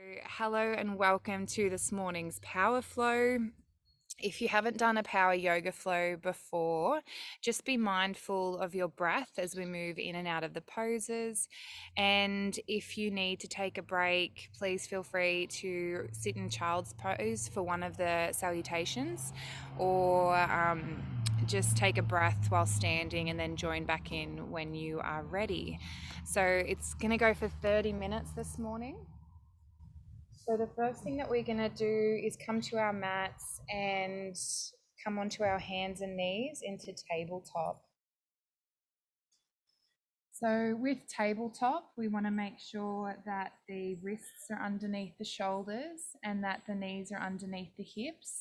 Hello and welcome to this morning's Power Flow. If you haven't done a power yoga flow before, just be mindful of your breath as we move in and out of the poses. And if you need to take a break, please feel free to sit in child's pose for one of the salutations, or just take a breath while standing and then join back in when you are ready. So it's going to go for 30 minutes this morning. So the first thing that we're going to do is come to our mats and come onto our hands and knees into tabletop. So with tabletop, we want to make sure that the wrists are underneath the shoulders and that the knees are underneath the hips.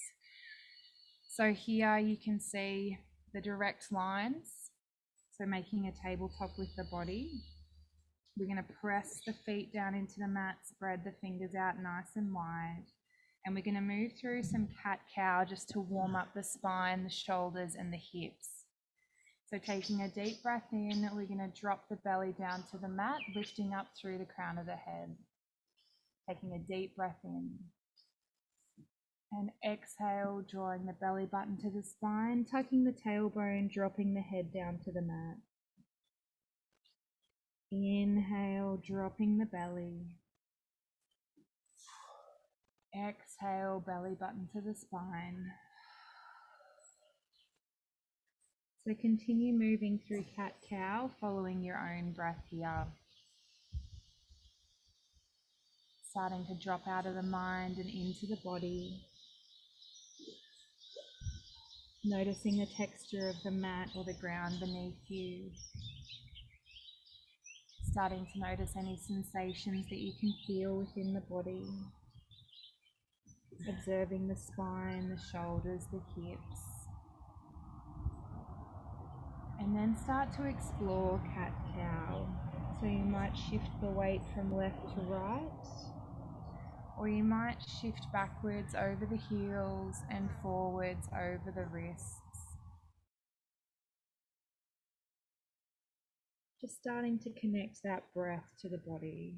So here you can see the direct lines, so making a tabletop with the body. We're going to press the feet down into the mat, spread the fingers out nice and wide. And we're going to move through some cat-cow just to warm up the spine, the shoulders and the hips. So taking a deep breath in, we're going to drop the belly down to the mat, lifting up through the crown of the head. Taking a deep breath in. And exhale, drawing the belly button to the spine, tucking the tailbone, dropping the head down to the mat. Inhale, dropping the belly. Exhale, belly button to the spine. So continue moving through cat-cow, following your own breath here. Starting to drop out of the mind and into the body. Noticing the texture of the mat or the ground beneath you. Starting to notice any sensations that you can feel within the body. Observing the spine, the shoulders, the hips. And then start to explore cat-cow. So you might shift the weight from left to right, or you might shift backwards over the heels and forwards over the wrists. Just starting to connect that breath to the body.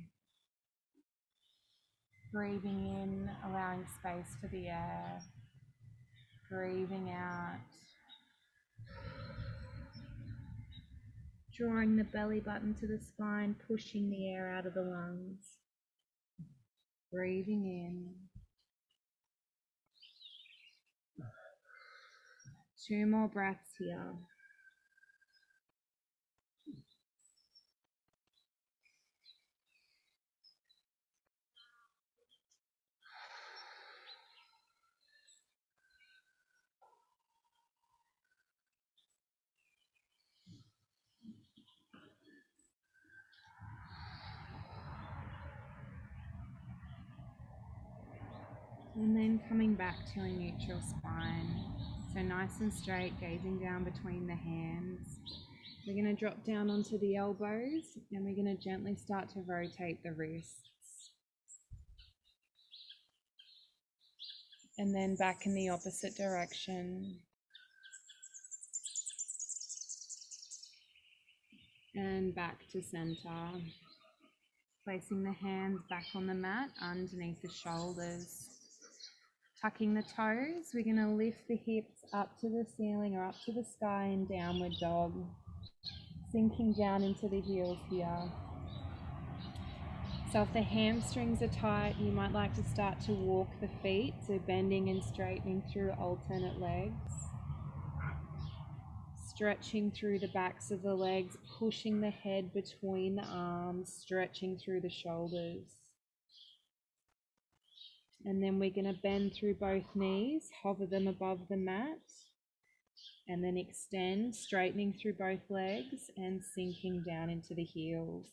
Breathing in, allowing space for the air. Breathing out. Drawing the belly button to the spine, pushing the air out of the lungs. Breathing in. 2 more breaths here. And then coming back to a neutral spine. So nice and straight, gazing down between the hands. We're going to drop down onto the elbows and we're going to gently start to rotate the wrists. And then back in the opposite direction. And back to center. Placing the hands back on the mat underneath the shoulders. Tucking the toes, we're going to lift the hips up to the ceiling or up to the sky in downward dog. Sinking down into the heels here. So if the hamstrings are tight, you might like to start to walk the feet, so bending and straightening through alternate legs. Stretching through the backs of the legs, pushing the head between the arms, stretching through the shoulders. And then we're going to bend through both knees, hover them above the mat, and then extend, straightening through both legs and sinking down into the heels.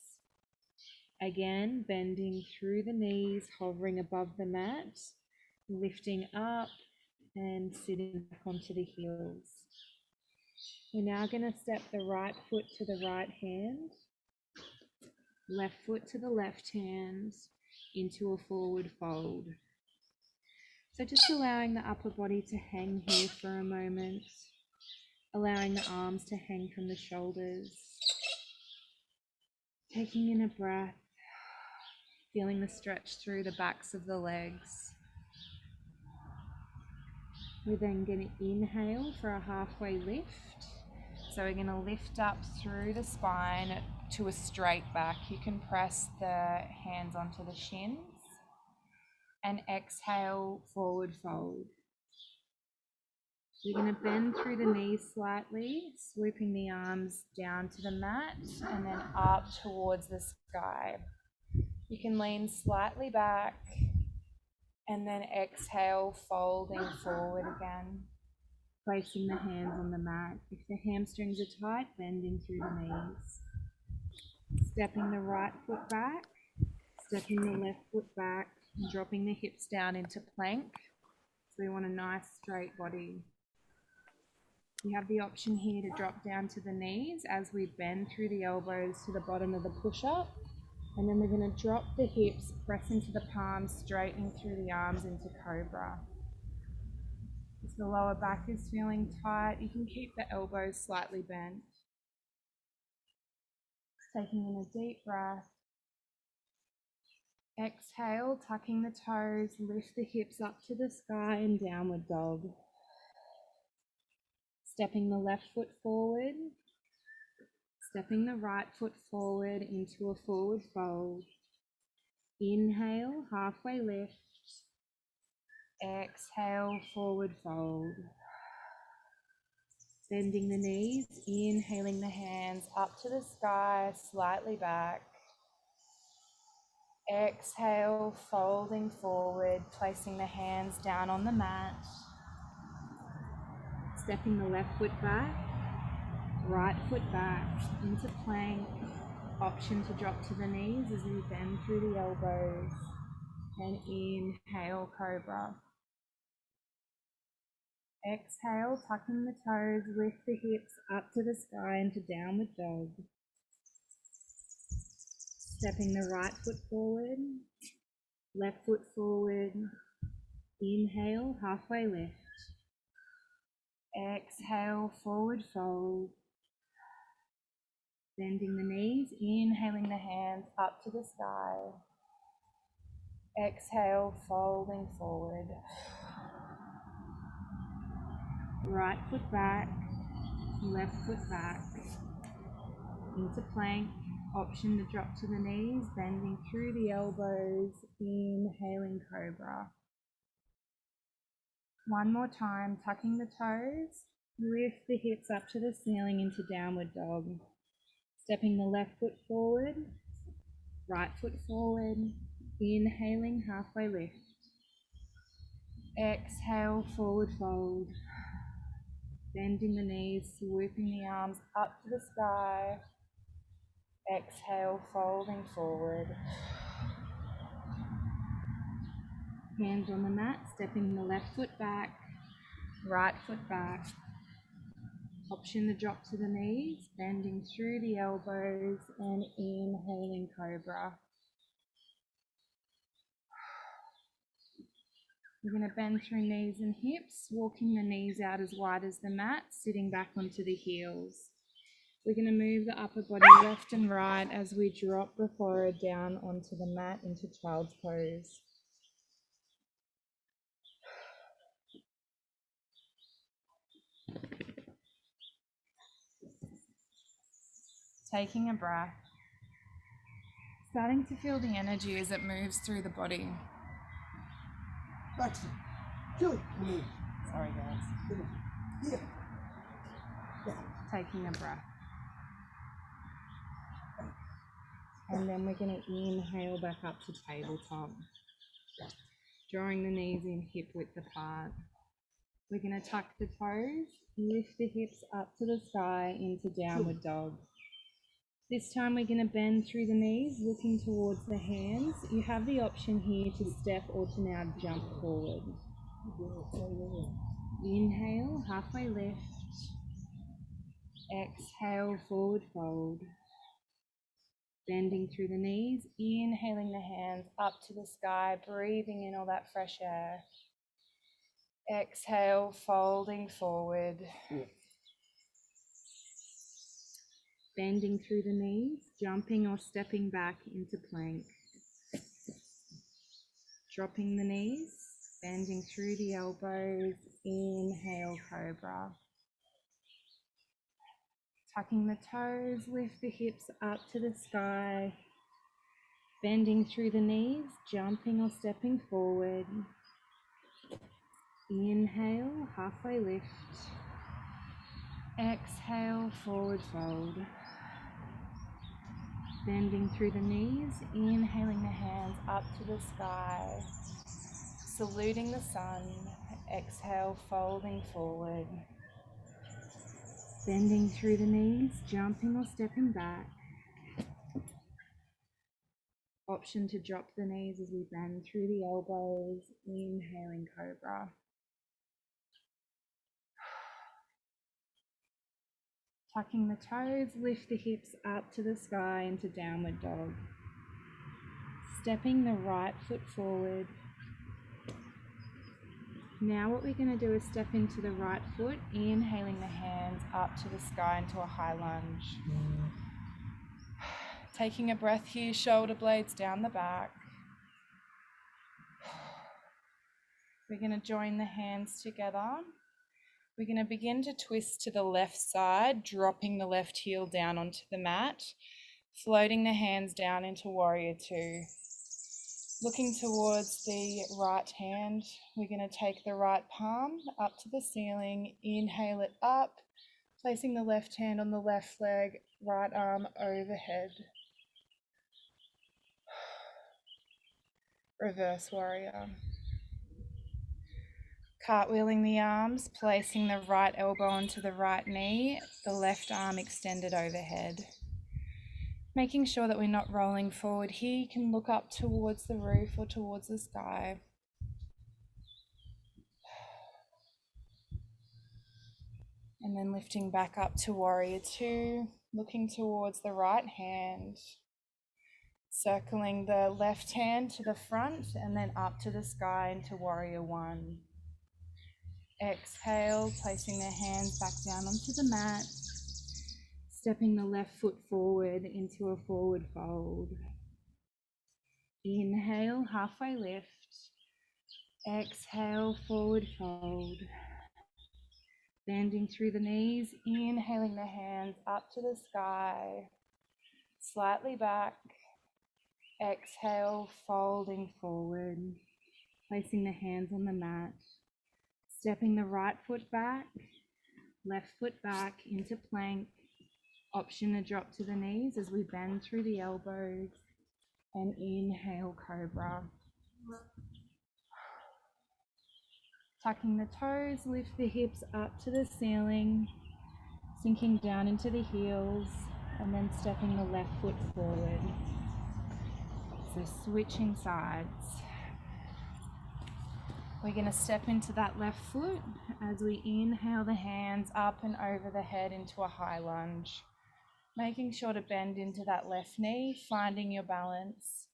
Again, bending through the knees, hovering above the mat, lifting up and sitting back onto the heels. We're now going to step the right foot to the right hand, left foot to the left hand into a forward fold. So just allowing the upper body to hang here for a moment, allowing the arms to hang from the shoulders, taking in a breath, feeling the stretch through the backs of the legs. We're then going to inhale for a halfway lift. So we're going to lift up through the spine to a straight back. You can press the hands onto the shins. And exhale, forward fold. We're going to bend through the knees slightly, swooping the arms down to the mat and then up towards the sky. You can lean slightly back and then exhale, folding forward again. Placing the hands on the mat. If the hamstrings are tight, bending through the knees. Stepping the right foot back, stepping the left foot back, and dropping the hips down into plank. So we want a nice straight body. You have the option here to drop down to the knees as we bend through the elbows to the bottom of the push-up. And then we're going to drop the hips, press into the palms, straightening through the arms into cobra. If the lower back is feeling tight, you can keep the elbows slightly bent. Taking in a deep breath. Exhale, tucking the toes, lift the hips up to the sky and downward dog. Stepping the left foot forward, stepping the right foot forward into a forward fold. Inhale, halfway lift. Exhale, forward fold. Bending the knees, inhaling the hands up to the sky, slightly back. Exhale, folding forward, placing the hands down on the mat. Stepping the left foot back, right foot back into plank. Option to drop to the knees as we bend through the elbows. And inhale, cobra. Exhale, tucking the toes, lift the hips up to the sky into downward dog. Stepping the right foot forward, left foot forward. Inhale, halfway lift. Exhale, forward fold. Bending the knees, inhaling the hands up to the sky. Exhale, folding forward. Right foot back, left foot back. Into plank. Option to drop to the knees, bending through the elbows, inhaling cobra. One more time, tucking the toes, lift the hips up to the ceiling into downward dog. Stepping the left foot forward, right foot forward, inhaling halfway lift. Exhale, forward fold. Bending the knees, swooping the arms up to the sky. Exhale, folding forward. Hands on the mat, stepping the left foot back, right foot back. Option to drop to the knees, bending through the elbows and inhaling cobra. We're going to bend through knees and hips, walking the knees out as wide as the mat, sitting back onto the heels. We're going to move the upper body left and right as we drop the forehead down onto the mat into child's pose. Taking a breath. Starting to feel the energy as it moves through the body. Sorry guys. Taking a breath. And then we're going to inhale back up to tabletop. Drawing the knees in hip width apart. We're going to tuck the toes, lift the hips up to the sky into downward dog. This time we're going to bend through the knees, looking towards the hands. You have the option here to step or to now jump forward. Inhale, halfway lift. Exhale, forward fold. Bending through the knees, inhaling the hands up to the sky, breathing in all that fresh air. Exhale, folding forward. Bending through the knees, jumping or stepping back into plank. Dropping the knees, bending through the elbows, inhale cobra. Tucking the toes, lift the hips up to the sky, bending through the knees, jumping or stepping forward. Inhale, halfway lift. Exhale, forward fold. Bending through the knees, inhaling the hands up to the sky, saluting the sun. Exhale, folding forward. Bending through the knees, jumping or stepping back. Option to drop the knees as we bend through the elbows, inhaling cobra. Tucking the toes, lift the hips up to the sky into downward dog. Stepping the right foot forward. Now what we're going to do is step into the right foot, inhaling the hands up to the sky into a high lunge. Taking a breath here, shoulder blades down the back. We're going to join the hands together. We're going to begin to twist to the left side, dropping the left heel down onto the mat, floating the hands down into Warrior Two. Looking towards the right hand, we're going to take the right palm up to the ceiling, inhale it up, placing the left hand on the left leg, right arm overhead. Reverse warrior. Cartwheeling the arms, placing the right elbow onto the right knee, the left arm extended overhead. Making sure that we're not rolling forward here, you can look up towards the roof or towards the sky. And then lifting back up to Warrior Two, looking towards the right hand, circling the left hand to the front and then up to the sky into Warrior One. Exhale, placing the hands back down onto the mat, stepping the left foot forward into a forward fold. Inhale, halfway lift. Exhale, forward fold. Bending through the knees, inhaling the hands up to the sky, slightly back. Exhale, folding forward, placing the hands on the mat, stepping the right foot back, left foot back into plank. Option to drop to the knees as we bend through the elbows and inhale cobra. Tucking the toes, lift the hips up to the ceiling, sinking down into the heels, and then stepping the left foot forward. So switching sides. We're going to step into that left foot as we inhale the hands up and over the head into a high lunge. Making sure to bend into that left knee, finding your balance.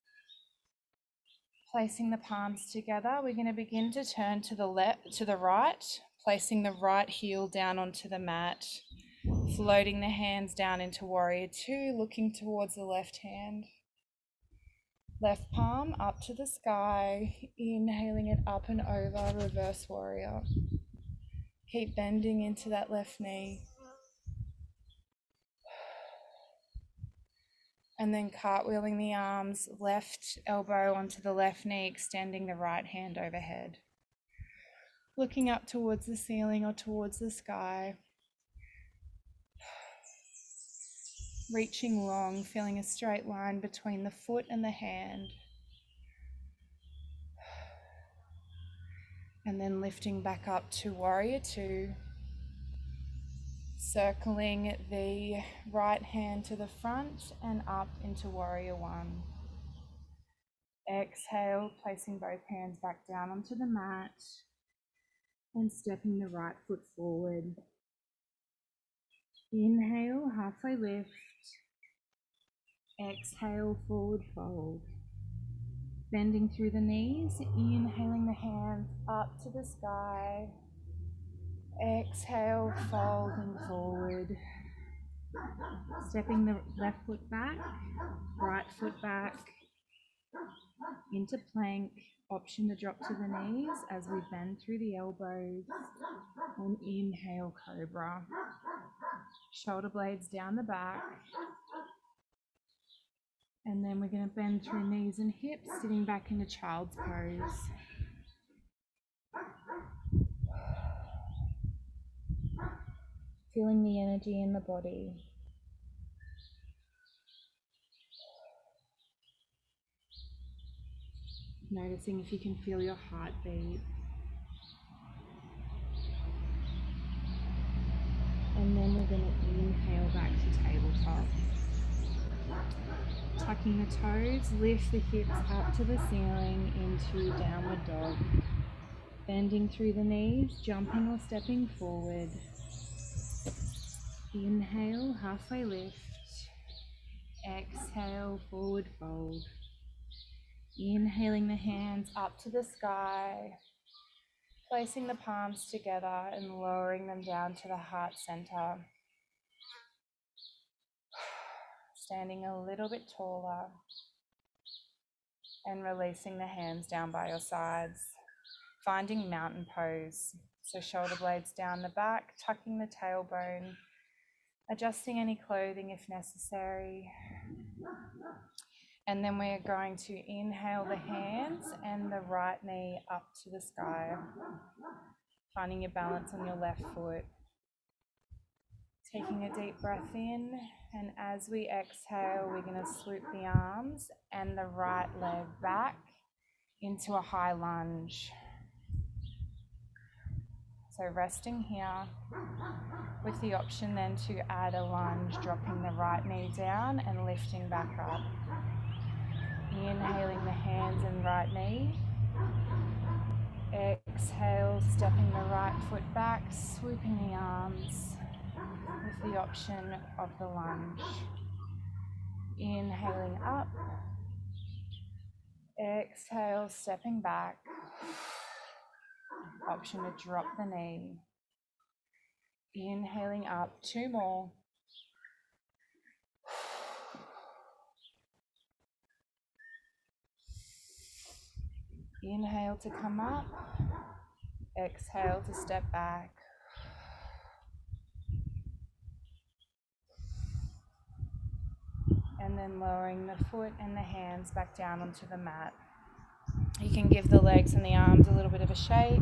Placing the palms together, we're going to begin to turn to the right, placing the right heel down onto the mat, floating the hands down into Warrior Two, looking towards the left hand. Left palm up to the sky, inhaling it up and over, reverse warrior. Keep bending into that left knee. And then cartwheeling the arms, left elbow onto the left knee, extending the right hand overhead. Looking up towards the ceiling or towards the sky. Reaching long, feeling a straight line between the foot and the hand. And then lifting back up to Warrior Two. Circling the right hand to the front and up into Warrior One. Exhale, placing both hands back down onto the mat and stepping the right foot forward. Inhale, halfway lift. Exhale, forward fold. Bending through the knees, inhaling the hands up to the sky. Exhale, folding forward. Stepping the left foot back, right foot back into plank. Option to drop to the knees as we bend through the elbows and inhale cobra. Shoulder blades down the back. And then we're going to bend through knees and hips, sitting back into child's pose. Feeling the energy in the body. Noticing if you can feel your heartbeat. And then we're going to inhale back to tabletop. Tucking the toes, lift the hips up to the ceiling into downward dog. Bending through the knees, jumping or stepping forward. Inhale, halfway lift. Exhale, forward fold. Inhaling the hands up to the sky. Placing the palms together and lowering them down to the heart center. Standing a little bit taller and releasing the hands down by your sides. Finding mountain pose. So shoulder blades down the back, tucking the tailbone, adjusting any clothing if necessary. And then we're going to inhale the hands and the right knee up to the sky. Finding your balance on your left foot. Taking a deep breath in, and as we exhale, we're going to swoop the arms and the right leg back into a high lunge. So resting here with the option then to add a lunge, dropping the right knee down and lifting back up. Inhaling the hands and right knee. Exhale, stepping the right foot back, swooping the arms with the option of the lunge. Inhaling up. Exhale, stepping back. Option to drop the knee. Inhaling up, 2 more. Inhale to come up. Exhale to step back. And then lowering the foot and the hands back down onto the mat. You can give the legs and the arms a little bit of a shake.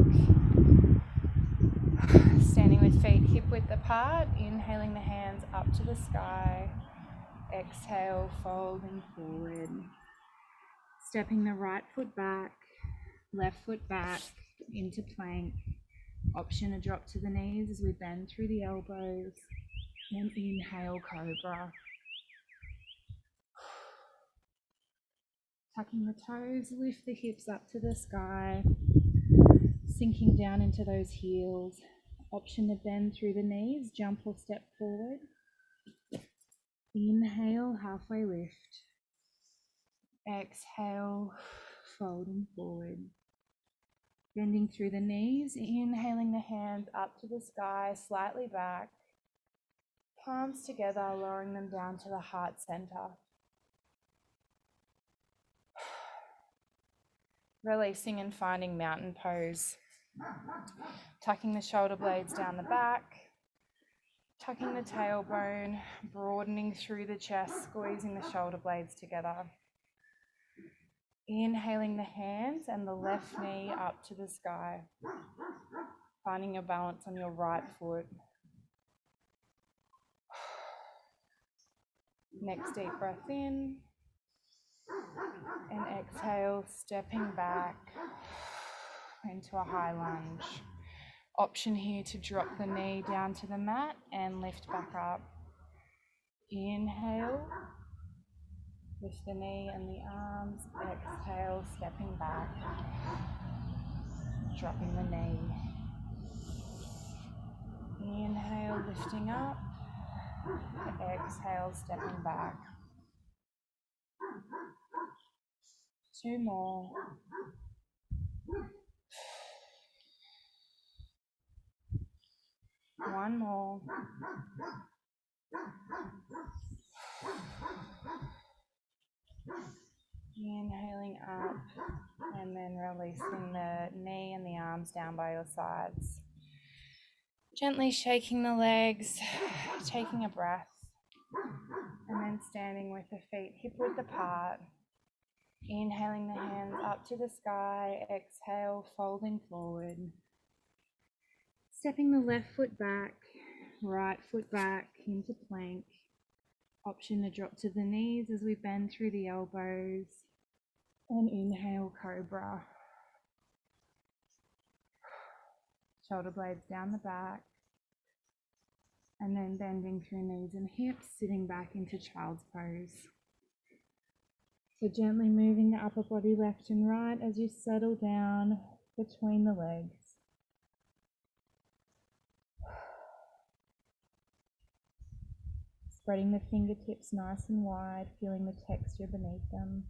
Standing with feet hip width apart, inhaling the hands up to the sky. Exhale, folding forward. Stepping the right foot back, left foot back into plank. Option to drop to the knees as we bend through the elbows. And inhale, cobra. Tucking the toes, lift the hips up to the sky. Sinking down into those heels. Option to bend through the knees, jump or step forward. Inhale, halfway lift. Exhale, folding forward. Bending through the knees, inhaling the hands up to the sky, slightly back. Palms together, lowering them down to the heart center. Releasing and finding mountain pose. Tucking the shoulder blades down the back. Tucking the tailbone, broadening through the chest, squeezing the shoulder blades together. Inhaling the hands and the left knee up to the sky. Finding your balance on your right foot. Next deep breath in. And exhale, stepping back into a high lunge. Option here to drop the knee down to the mat and lift back up. Inhale, lift the knee and the arms. Exhale, stepping back, dropping the knee. Inhale, lifting up. Exhale, stepping back. 2 more. One more. Inhaling up And then releasing the knee and the arms down by your sides. Gently shaking the legs, taking a breath, and then standing with the feet hip width apart. Inhaling the hands up to the sky, exhale, folding forward. Stepping the left foot back, right foot back into plank. Option to drop to the knees as we bend through the elbows. And inhale, cobra. Shoulder blades down the back. And then bending through knees and hips, sitting back into child's pose. So gently moving the upper body left and right as you settle down between the legs. Spreading the fingertips nice and wide, feeling the texture beneath them.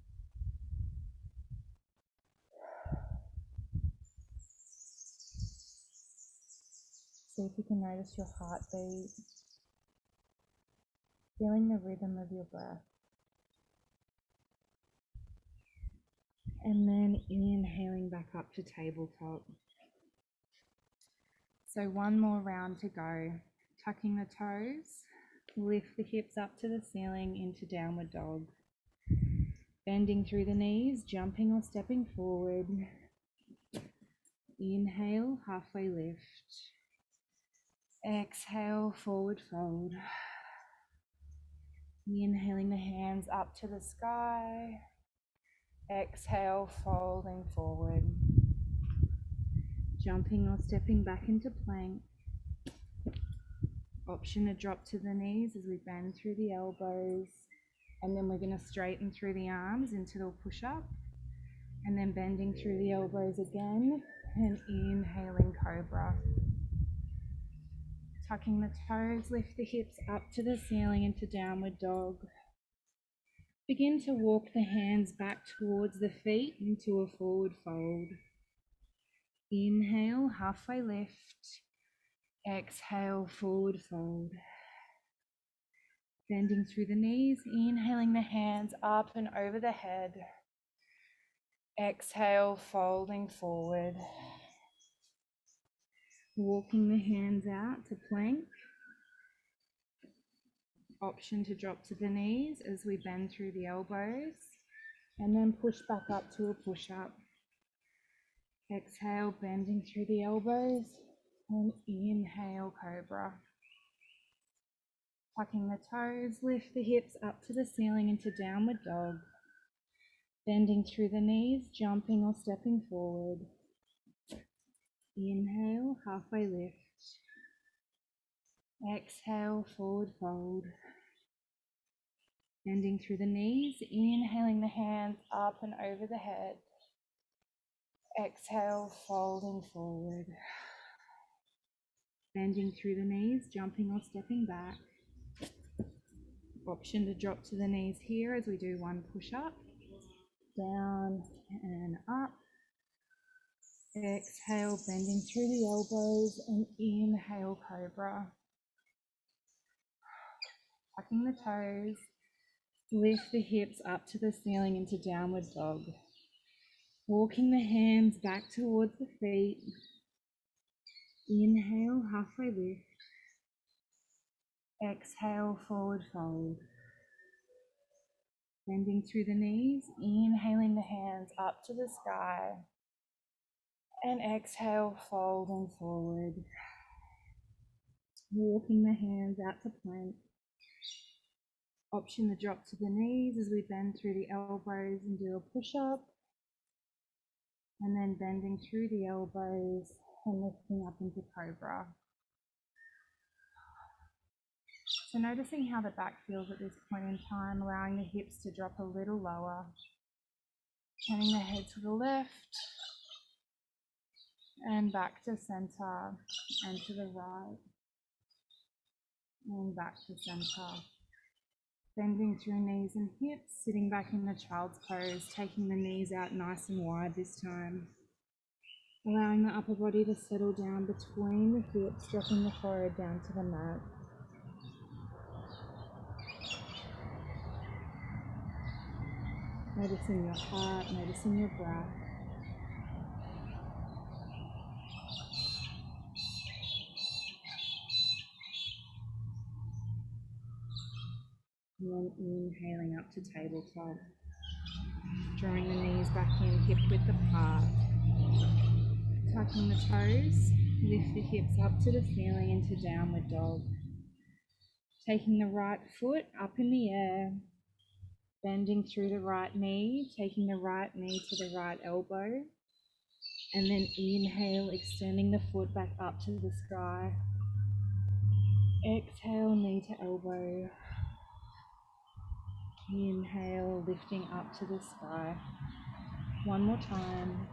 See if you can notice your heartbeat, feeling the rhythm of your breath. And then inhaling back up to tabletop. So one more round to go. Tucking the toes, lift the hips up to the ceiling into downward dog. Bending through the knees, jumping or stepping forward. Inhale, halfway lift. Exhale, forward fold. Inhaling the hands up to the sky. Exhale, folding forward. Jumping or stepping back into plank. Option to drop to the knees as we bend through the elbows. And then we're going to straighten through the arms into the push-up. And then bending through the elbows again. And inhaling cobra. Tucking the toes, lift the hips up to the ceiling into downward dog. Begin to walk the hands back towards the feet into a forward fold. Inhale, halfway lift. Exhale, forward fold. Bending through the knees, inhaling the hands up and over the head. Exhale, folding forward. Walking the hands out to plank. Option to drop to the knees as we bend through the elbows. And then push back up to a push-up. Exhale, bending through the elbows. And inhale, cobra. Tucking the toes, lift the hips up to the ceiling into downward dog. Bending through the knees, jumping or stepping forward. Inhale, halfway lift. Exhale, forward fold. Bending through the knees, inhaling the hands up and over the head. Exhale, folding forward. Bending through the knees, jumping or stepping back. Option to drop to the knees here as we do one push-up. Down and up. Exhale, bending through the elbows, and inhale, cobra. Tucking the toes, lift the hips up to the ceiling into downward dog. Walking the hands back towards the feet. Inhale, halfway lift. Exhale, forward fold. Bending through the knees, inhaling the hands up to the sky. And exhale, folding forward. Walking the hands out to plank. Option to drop to the knees as we bend through the elbows and do a push-up. And then bending through the elbows and lifting up into cobra. So noticing how the back feels at this point in time, allowing the hips to drop a little lower. Turning the head to the left and back to center and to the right and back to center. Bending through knees and hips, sitting back in the child's pose, taking the knees out nice and wide this time. Allowing the upper body to settle down between the hips, dropping the forehead down to the mat. Noticing your heart, noticing your breath. And then inhaling up to tabletop. Drawing the knees back in, hip width apart. Tucking the toes, lift the hips up to the ceiling into downward dog. Taking the right foot up in the air, bending through the right knee, taking the right knee to the right elbow, and then inhale, extending the foot back up to the sky. Exhale, knee to elbow. Inhale, lifting up to the sky. One more time.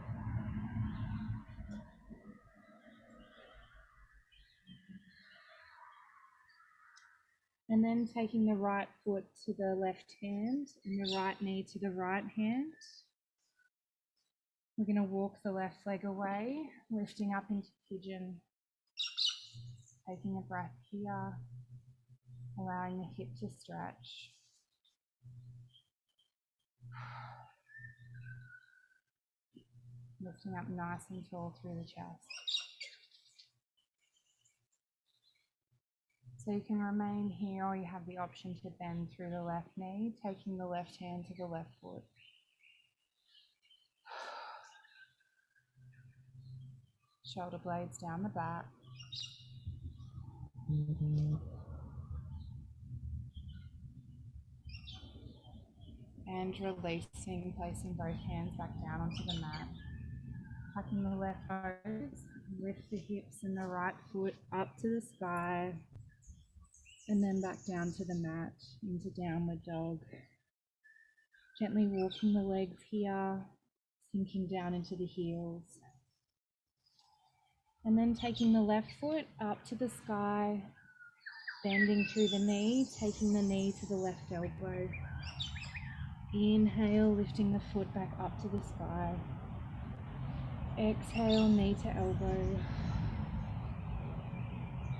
And then taking the right foot to the left hand and the right knee to the right hand. We're going to walk the left leg away, lifting up into pigeon. Taking a breath here, allowing the hip to stretch. Lifting up nice and tall through the chest. So you can remain here, or you have the option to bend through the left knee, taking the left hand to the left foot. Shoulder blades down the back. And releasing, placing both hands back down onto the mat. Tucking the left toes, lift the hips and the right foot up to the sky. And then back down to the mat into downward dog. Gently walking the legs here, sinking down into the heels. And then taking the left foot up to the sky, bending through the knee, taking the knee to the left elbow. Inhale, lifting the foot back up to the sky. Exhale, knee to elbow.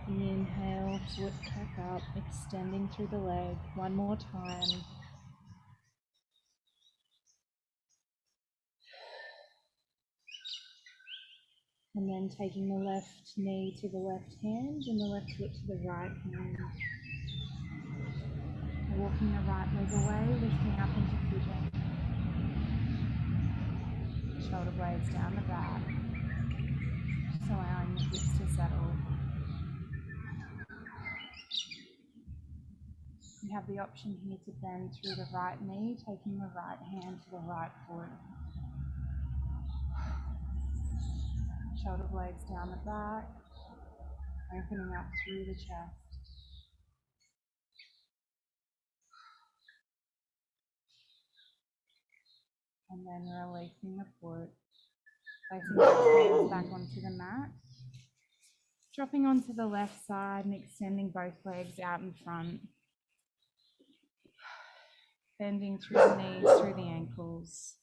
Inhale, foot back up, extending through the leg. One more time. And then taking the left knee to the left hand and the left foot to the right hand. Walking the right leg away, lifting up into pigeon. Shoulder blades down the back. Just allowing the hips to settle. You have the option here to bend through the right knee, taking the right hand to the right foot. Shoulder blades down the back, opening up through the chest. And then releasing the foot, placing both hands back onto the mat. Dropping onto the left side and extending both legs out in front. Bending through the knees, through the ankles.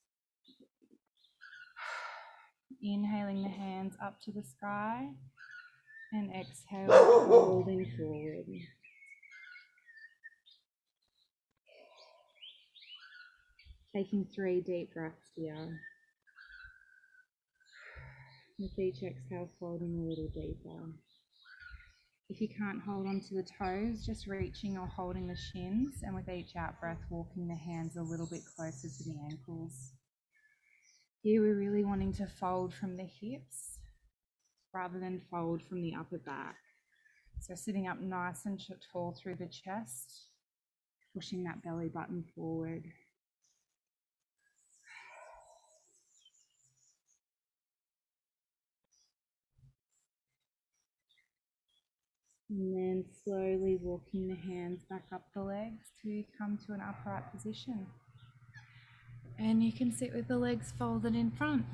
Inhaling the hands up to the sky and exhale, folding forward. Taking 3 deep breaths here. With each exhale, folding a little deeper. If you can't hold on to the toes, just reaching or holding the shins, and with each out breath, walking the hands a little bit closer to the ankles. Here we're really wanting to fold from the hips rather than fold from the upper back. So sitting up nice and tall through the chest, pushing that belly button forward. And then slowly walking the hands back up the legs till you come to an upright position. And you can sit with the legs folded in front.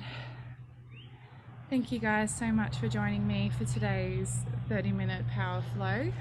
Thank you guys so much for joining me for today's 30-minute power flow.